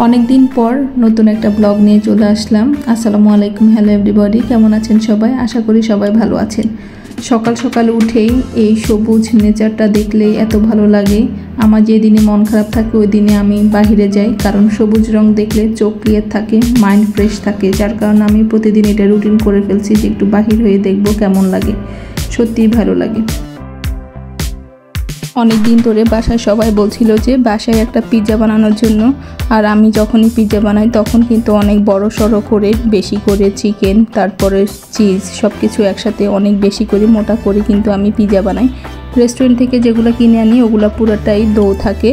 অনেক দিন পর নতুন একটা ব্লগ নিয়ে চলে আসলাম। আসসালামু আলাইকুম, হ্যালো এভরিবডি, কেমন আছেন সবাই? আশা করি সবাই ভালো আছেন। সকাল সকাল উঠেই এই সবুজ নেচারটা দেখলেই এত ভালো লাগে। আমার যেদিনে মন খারাপ থাকে ওই দিনে আমি বাহিরে যাই, কারণ সবুজ রং দেখলে চোখ ক্লিয়ার থাকে, মাইন্ড ফ্রেশ থাকে। যার কারণে আমি প্রতিদিন এটা রুটিন করে ফেলছি যে একটু বাহির হয়ে দেখবো কেমন লাগে। সত্যিই ভালো লাগে। অনেক দিন ধরে বাসায় সবাই বলছিল যে বাসায় একটা পিৎজা বানানোর জন্য। আর আমি যখনই পিৎজা বানাই তখন কিন্তু অনেক বড় সড়ো করে, বেশি করে চিকেন, তারপরে চিজ, সব কিছু একসাথে অনেক বেশি করে মোটা করে কিন্তু আমি পিৎজা বানাই। রেস্টুরেন্ট থেকে যেগুলো কিনে আনি ওগুলো পুরোটাই ডো থাকে,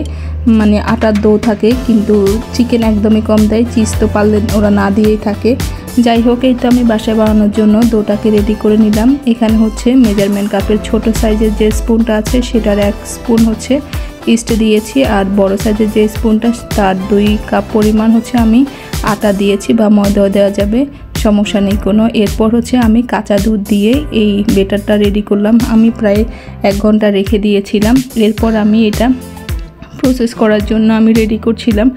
মানে আটার ডো থাকে, কিন্তু চিকেন একদমই কম দেয়, চিজ তো পারলে ওরা না দিয়েই থাকে। যাই হোক, এই তো আমি বাসায় বানানোর জন্য ডোটাকে রেডি করে নিলাম। এখানে হচ্ছে মেজারমেন্ট কাপের ছোট সাইজের যে স্পুনটা আছে সেটার 1 স্পুন হচ্ছে ইস্ট দিয়েছি, আর বড় সাইজের যে স্পুনটা তার 2 কাপ পরিমাণ হচ্ছে আমি আটা দিয়েছি, বা ময়দাও দেওয়া যাবে, সমস্যা নেই কোনো। এরপর হচ্ছে আমি কাঁচা দুধ দিয়ে এই বেটারটা রেডি করলাম। আমি প্রায় 1 ঘন্টা রেখে দিয়েছিলাম। এরপর আমি এটা প্রসেস করার জন্য আমি রেডি করছিলাম।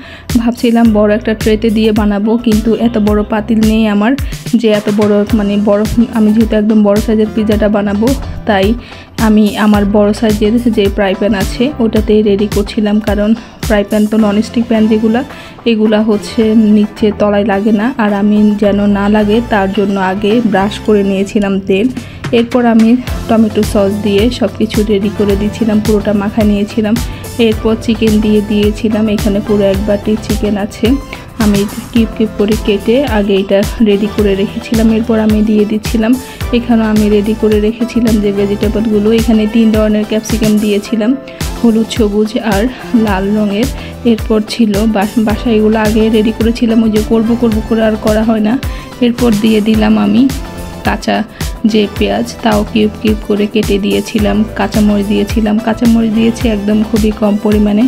ভাবছিলাম বড় একটা ট্রেতে দিয়ে বানাবো, কিন্তু এত বড় পাতিল নেই আমার যে এত বড়, মানে বড়, আমি যেহেতু একদম বড় সাইজের পিৎজাটা বানাবো তাই আমি আমার বড় সাইজের যে ফ্রাই প্যান আছে ওটাতেই রেডি করছিলাম। কারণ ফ্রাই প্যান তো ননস্টিক প্যান এগুলা হচ্ছে নিচে তলায় লাগে না, আর আমি যেন না লাগে তার জন্য আগে ব্রাশ করে নিয়েছিলাম তেল। এরপর আমি টমেটো সস দিয়ে সব কিছু রেডি করে দিয়েছিলাম, পুরোটা মাখায় নিয়েছিলাম। এরপর চিকেন দিয়ে দিয়েছিলাম, এখানে পুরো 1 বাটি চিকেন আছে, আমি কিউব কিউব করে কেটে আগে এটা রেডি করে রেখেছিলাম। এরপর আমি দিয়ে দিচ্ছিলাম, এখানেও আমি রেডি করে রেখেছিলাম যে ভেজিটেবলগুলো। এখানে 3 ধরনের ক্যাপসিকাম দিয়েছিলাম, হলুদ, সবুজ আর লাল রঙের। এরপর ছিল বাসায় এগুলো আগে রেডি করেছিলাম, ওই যে করবো করে আর করা হয় না। এরপর দিয়ে দিলাম আমি কাঁচা যে পেঁয়াজ, তাও কিউব কিউব করে কেটে দিয়েছিলাম। কাঁচামরিচ দিয়েছি একদম খুবই কম পরিমাণে,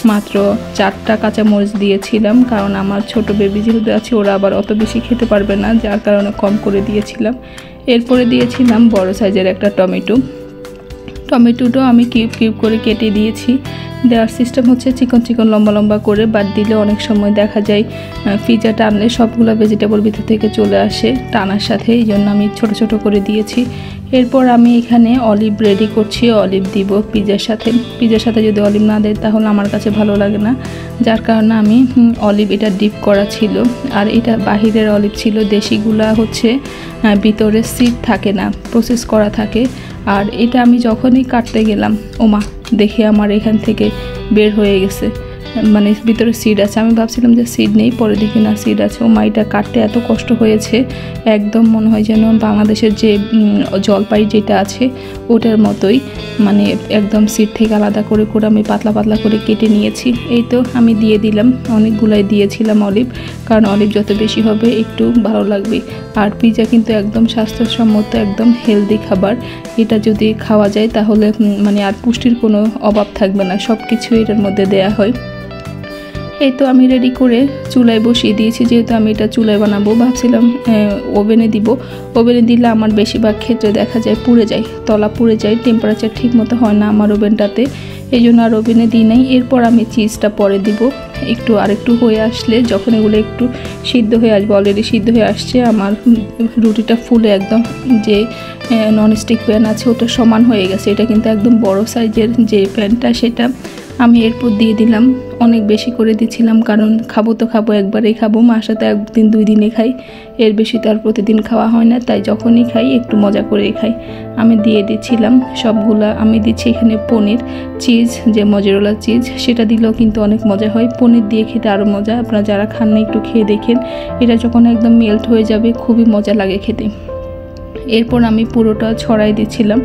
মাত্র 4টা কাঁচামরিচ দিয়েছিলাম, কারণ আমার ছোট বেবি যেহেতু আছে ওরা আবার অত বেশি খেতে পারবে না, যার কারণে কম করে দিয়েছিলাম। এরপরে দিয়েছিলাম বড় সাইজের একটা টমেটোটাও আমি কিউব কিউব করে কেটে দিয়েছি। দেওয়ার সিস্টেম হচ্ছে চিকন লম্বা লম্বা করে, বাট দিলে অনেক সময় দেখা যায় পিৎজা টানলে সবগুলো ভেজিটেবল ভিতর থেকে চলে আসে টানার সাথে, এই জন্য আমি ছোট ছোট করে দিয়েছি। এরপর আমি এখানে অলিভ রেডি করছি, অলিভ দিব পিৎজার সাথে যদি অলিভ না দেয় তাহলে আমার কাছে ভালো লাগে না, যার কারণে আমি অলিভ এটা ডিপ করা ছিল। আর এটা বাহিরের অলিভ ছিল, দেশিগুলা হচ্ছে ভিতরে সিড থাকে না, প্রসেস করা থাকে। আর এটা আমি যখনই কাটতে গেলাম, ওমা দেখে আমার এখান থেকে বের হয়ে গেছে, মানে ভিতরে সিড আছে। আমি ভাবছিলাম যে সিড নেই, পরে দেখি না সিড আছে। ওমা, এটা কাটতে এত কষ্ট হয়েছে, একদম মনে হয় যেন বাংলাদেশের যে জলপাই যেটা আছে ওটার মতোই, মানে একদম সিড থেকে আলাদা করে আমি পাতলা করে কেটে নিয়েছি। এই তো আমি দিয়ে দিলাম, অনেকগুলাই দিয়েছিলাম অলিভ, কারণ অলিভ যত বেশি হবে একটু ভালো লাগবে। আর পিৎজা কিন্তু একদম স্বাস্থ্যসম্মত, একদম হেলদি খাবার। এটা যদি খাওয়া যায় তাহলে মানে আর পুষ্টির কোনো অভাব থাকবে না, সব কিছু এটার মধ্যে দেয়া হয়। এই তো আমি রেডি করে চুলায় বসিয়ে দিয়েছি, যেহেতু আমি এটা চুলায় বানাবো। ভাবছিলাম ওভেনে দিলে আমার বেশিরভাগ ক্ষেত্রে দেখা যায় তলা পুড়ে যায়, টেম্পারেচার ঠিক মতো হয় না আমার ওভেনটাতে, এই জন্য আর ওভেনে দিই নাই। এরপর আমি চিজটা পরে দিব, আরেকটু হয়ে আসলে, যখন এগুলো একটু সিদ্ধ হয়ে আসবে, অলরেডি সিদ্ধ হয়ে আসছে, আমার রুটিটা ফুলে একদম যে ননস্টিক প্যান আছে ওটা সমান হয়ে গেছে। এটা কিন্তু একদম বড় সাইজের যে প্যানটা, সেটা আমি এরপর দিয়ে দিলাম। অনেক বেশি করে দিচ্ছিলাম, কারণ খাবো একবারেই খাবো, মার সাথে 1 দিন 2 দিনে খাই, এর বেশি তো আর প্রতিদিন খাওয়া হয় না, তাই যখনই খাই একটু মজা করেই খাই। আমি দিয়ে দিচ্ছিলাম সবগুলা। আমি দিচ্ছি এখানে পনির, চিজ, যে মজেরেলা চিজ, সেটা দিলেও কিন্তু অনেক মজা হয়। পনির দিয়ে খেতে আরও মজা, আপনারা যারা খান না একটু খেয়ে দেখেন, এটা যখন একদম মেল্ট হয়ে যাবে খুবই মজা লাগে খেতে। এরপর আমি পুরোটা ছড়াই দিচ্ছিলাম,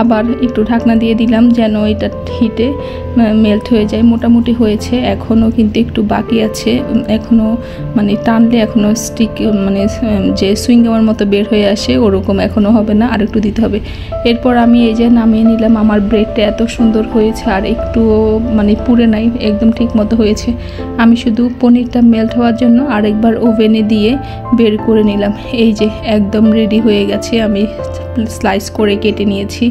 আবার একটু ঢাকনা দিয়ে দিলাম যেন এটা হিটে মেল্ট হয়ে যায়। মোটামুটি হয়েছে, এখনও কিন্তু একটু বাকি আছে, এখনও মানে টানলে এখনও স্টিক, মানে যে সুইংগামের মতো বের হয়ে আসে ওরকম এখনও হবে না, আর একটু দিতে হবে। এরপর আমি এই যে নামিয়ে নিলাম। আমার ব্রেডটা এত সুন্দর হয়েছে, আর একটু মানে পুড়ে নাই, একদম ঠিক মতো হয়েছে। আমি শুধু পনিরটা মেল্ট হওয়ার জন্য আরেকবার ওভেনে দিয়ে বের করে নিলাম। এই যে একদম রেডি হয়ে গেছে, আমি স্লাইস করে কেটে নিয়েছি।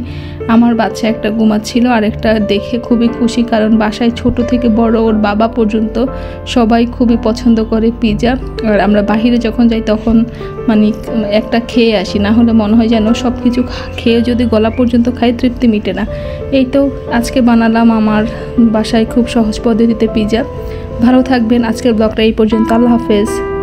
আমার বাচ্চা একটা ঘুমাচ্ছিল, আর একটা দেখে খুবই খুশি, কারণ বাসায় ছোট থেকে বড় ওর বাবা পর্যন্ত সবাই খুবই পছন্দ করে পিৎজা। আর আমরা বাহিরে যখন যাই তখন মানে একটা খেয়ে আসি, না হলে মনে হয় যেন সব কিছু খেয়ে যদি গলা পর্যন্ত খাই তৃপ্তি মিটে না। এই তো আজকে বানালাম আমার বাসায় খুব সহজ পদ্ধতিতে পিৎজা। ভালো থাকবেন। আজকের ব্লগটা এই পর্যন্ত। আল্লাহ হাফেজ।